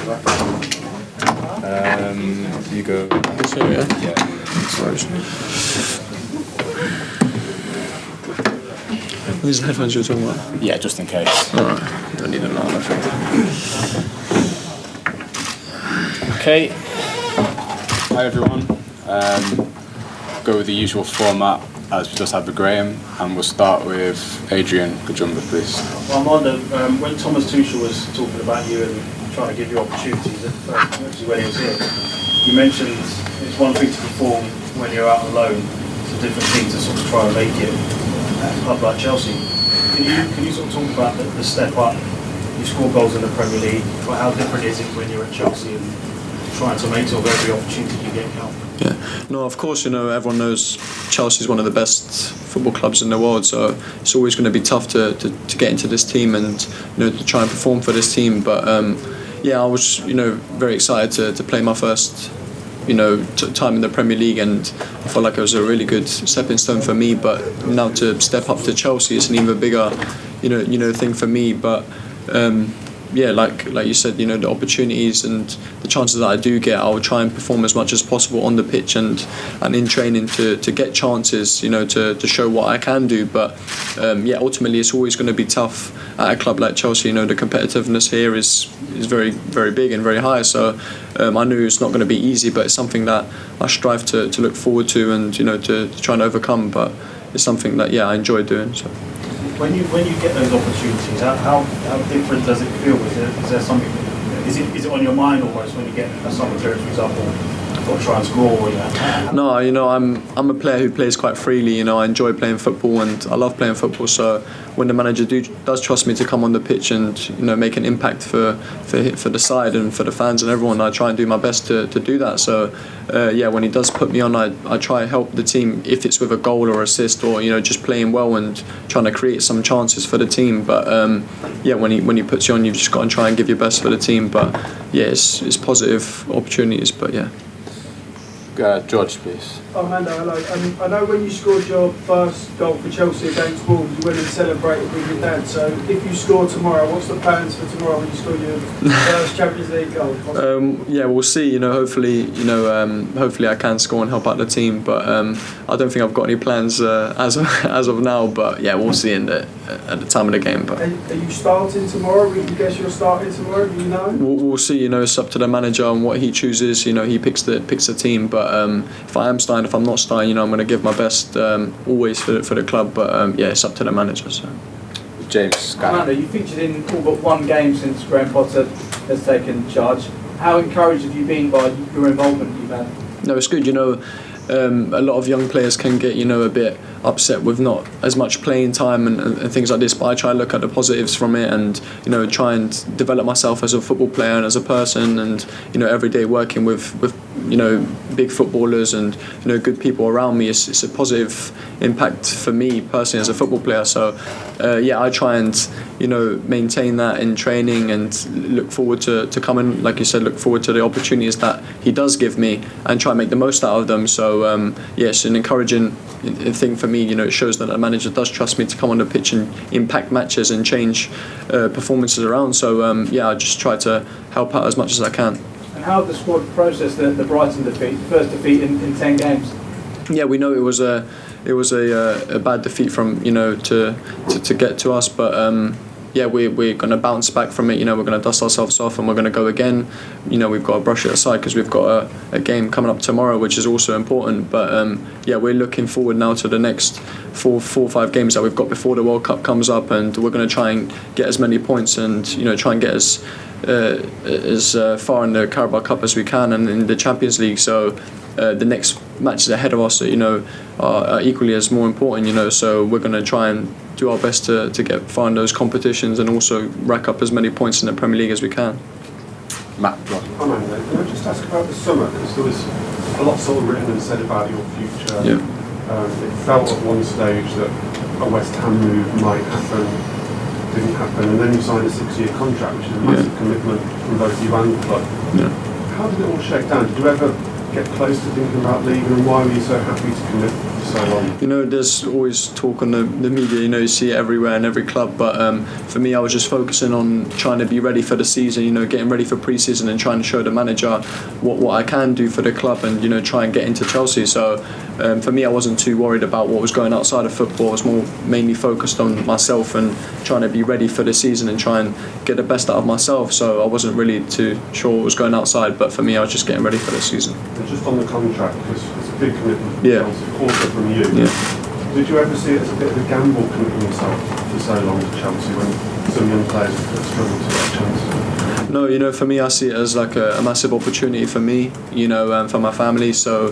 You go. Sure, yeah. Yeah. Sorry. These are the headphones you were talking about? Yeah, just in case. Alright, don't need them now, I think. Okay. Hi everyone. Go with the usual format as we just had with Graham, and we'll start with Adrian Kajumba, please. Well, Armando, when Thomas Tuchel was talking about you and trying to give you opportunities, actually when he was here, you mentioned it's one thing to perform when you're out on loan, it's a different thing to sort of try and make it at a club like Chelsea. Can you sort of talk about the step up? You score goals in the Premier League, but how different is it when you're at Chelsea and trying to make sort of every opportunity you get count? Yeah, no, of course, everyone knows Chelsea is one of the best football clubs in the world, so it's always going to be tough to get into this team and to try and perform for this team. But yeah, I was very excited to play my first time in the Premier League, and I felt like it was a really good stepping stone for me. But now to step up to Chelsea is an even bigger thing for me. But yeah, like you said, the opportunities and the chances that I do get, I will try and perform as much as possible on the pitch and in training to get chances, to show what I can do. But yeah, ultimately it's always going to be tough at a club like Chelsea. The competitiveness here is very, very big and very high. So I knew it's not going to be easy, but it's something that I strive to look forward to and to try and overcome. But it's something that I enjoy doing. So. When you get those opportunities, how different does it feel? Is there something? Is it on your mind almost when you get a summer clearance, for example, got to try and score? No, I'm a player who plays quite freely. I enjoy playing football and I love playing football. So when the manager does trust me to come on the pitch and make an impact for the side and for the fans and everyone, I try and do my best to do that. So yeah, when he does put me on, I try to help the team if it's with a goal or assist or just playing well and trying to create some chances for the team. But yeah, when he puts you on, you've just got to try and give your best for the team. But yeah, it's positive opportunities. But yeah. George, please. Armando, hello. I know when you scored your first goal for Chelsea against Wolves, you went and celebrated with your dad. So if you score tomorrow, what's the plans for tomorrow when you score your first Champions League goal? Yeah, we'll see. Hopefully, hopefully I can score and help out the team. But I don't think I've got any plans as of now. But yeah, we'll see at the time of the game. But are you starting tomorrow? We can guess you're starting tomorrow. Do you know? We'll see. It's up to the manager and what he chooses. He picks the team. But if I am starting, if I'm not starting, I'm going to give my best always for the club. But yeah, it's up to the manager. So. James. Armando, you featured in all but one game since Graham Potter has taken charge. How encouraged have you been by your involvement you've had? No, it's good. A lot of young players can get a bit upset with not as much playing time and things like this, but I try to look at the positives from it and try and develop myself as a football player and as a person, and every day working with big footballers and good people around me. It's a positive impact for me personally as a football player. So yeah, I try and maintain that in training and look forward to coming, like you said, look forward to the opportunities that he does give me and try and make the most out of them. So yeah, it's an encouraging thing for me. It shows that the manager does trust me to come on the pitch and impact matches and change performances around. So yeah, I just try to help out as much as I can. And how did the squad process the Brighton defeat, first defeat in 10 games? Yeah, we know it was a bad defeat from to get to us, but yeah, we're going to bounce back from it. We're going to dust ourselves off and we're going to go again. We've got to brush it aside because we've got a game coming up tomorrow, which is also important. But yeah, we're looking forward now to the next four or five games that we've got before the World Cup comes up, and we're going to try and get as many points and try and get as far in the Carabao Cup as we can and in the Champions League. So the next matches ahead of us, are equally as more important. So we're going to try and do our best to get far in those competitions and also rack up as many points in the Premier League as we can. Matt. Armando, can I just ask about the summer? Because there was a lot sort of written and said about your future. Yeah. It felt at one stage that a West Ham move might happen, didn't happen, and then you signed a 6-year contract, which is a massive commitment from both you and the club. Yeah. How did it all shake down? Did you ever get close to thinking about leaving, and why were you so happy to commit to for so long? You know, there's always talk on the media, you know, you see it everywhere in every club, but for me, I was just focusing on trying to be ready for the season, you know, getting ready for pre-season and trying to show the manager what I can do for the club and, you know, try and get into Chelsea. So for me, I wasn't too worried about what was going outside of football. I was more mainly focused on myself and trying to be ready for the season and try and get the best out of myself. So I wasn't really too sure what was going outside, but for me, I was just getting ready for the season. And just on the contract, because it's a big commitment from Yeah. Chelsea, also from you. Yeah. Did you ever see it as a bit of a gamble committing yourself for so long to Chelsea when some young players have struggled to get a chance? No, you know, for me, I see it as like a massive opportunity for me, you know, for my family. So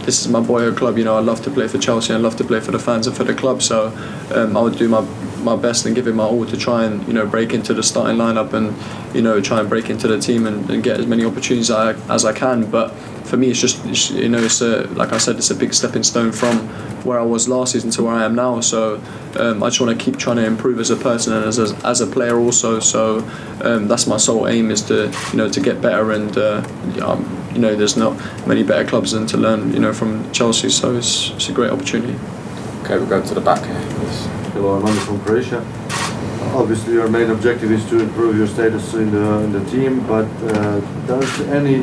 this is my boyhood club. You know, I love to play for Chelsea and I love to play for the fans and for the club. So I would do my best and give it my all to try and, you know, break into the starting lineup and, you know, try and break into the team and get as many opportunities as I can. But for me, it's you know, it's like I said, it's a big stepping stone from where I was last season to where I am now. So I just want to keep trying to improve as a person and as a player also. So that's my sole aim, is to, you know, to get better. And you know, there's not many better clubs than to learn, you know, from Chelsea. So it's a great opportunity. Okay, we'll go to the back here, please. Hello, Armando from Croatia. Obviously, your main objective is to improve your status in the team, but does any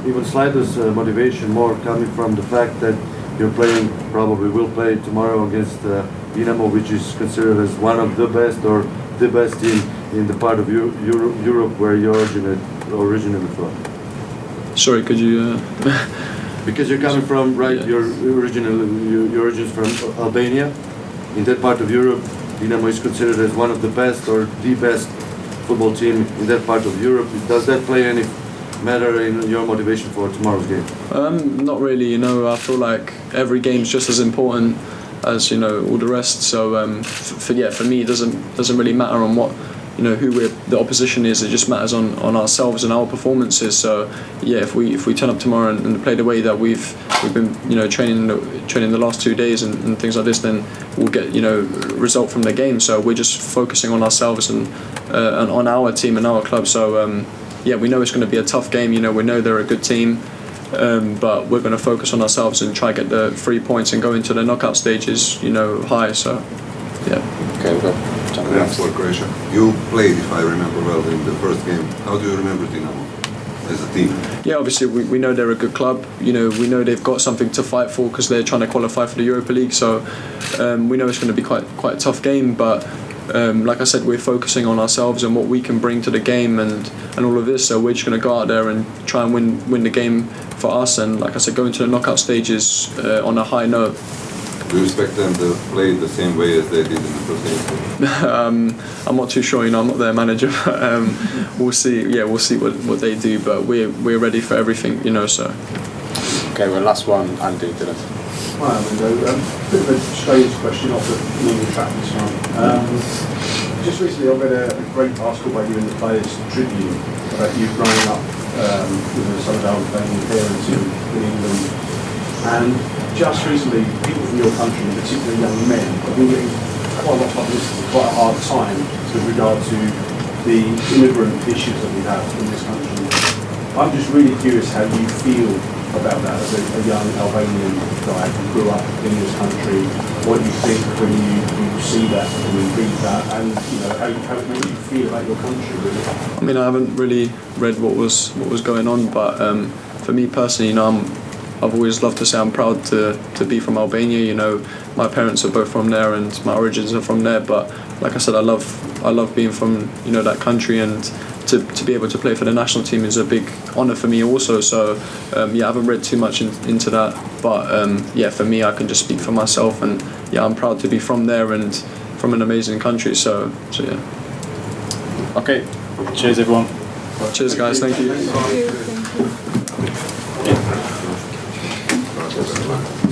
even slightest motivation more coming from the fact that you're playing, probably will play tomorrow against Dinamo, which is considered as one of the best or the best team in the part of Europe where you originally from? Sorry, could you? Because you're coming from, right, Yeah. your origins from Albania. In that part of Europe, Dinamo is considered as one of the best or the best football team in that part of Europe. Does that play any matter in your motivation for tomorrow's game? Not really. You know, I feel like every game's just as important as, you know, all the rest. So for me, it doesn't really matter on what, you know, who the opposition is. It just matters on ourselves and our performances. So yeah, if we turn up tomorrow and play the way that we've been, you know, training the last 2 days and things like this, then we'll get, you know, result from the game. So we're just focusing on ourselves and on our team and our club. So yeah, we know it's going to be a tough game. You know, we know they're a good team, but we're going to focus on ourselves and try to get the 3 points and go into the knockout stages, you know, high. So yeah. Okay, we'll go. Thanks for Croatia. You played, if I remember well, in the first game. How do you remember Dinamo as a team? Yeah, obviously we know they're a good club. You know, we know they've got something to fight for because they're trying to qualify for the Europa League. So we know it's going to be quite a tough game. But like I said, we're focusing on ourselves and what we can bring to the game and all of this. So we're just going to go out there and try and win the game for us. And like I said, go into the knockout stages on a high note. Do you expect them to play the same way as they did in the first game? I'm not too sure, you know, I'm not their manager, but we'll see. Yeah, we'll see what they do, but we're ready for everything, you know. So. Okay, well, last one, Andy did it. Hi, Armando. Bit of a strange question off the normal track this one. Just recently I read a great article about you in the Players Tribune about you growing up with some of the Albanian parents in England. And just recently, people from your country, particularly young men, have been getting quite a lot of publicity, quite a hard time with regard to the immigrant issues that we have in this country. I'm just really curious how you feel about that as a young Albanian guy who grew up in this country, what you think when you see that, when you read that, and you know how you feel about your country, really. I mean, I haven't really read what was going on, but for me personally, you know, I've always loved to say I'm proud to be from Albania. You know, my parents are both from there and my origins are from there. But like I said, I love being from, you know, that country, and to be able to play for the national team is a big honour for me also. So yeah, I haven't read too much into that. But yeah, for me, I can just speak for myself, and yeah, I'm proud to be from there and from an amazing country. So yeah. Okay, cheers everyone. Cheers guys, thank you. Thank you. Thank you.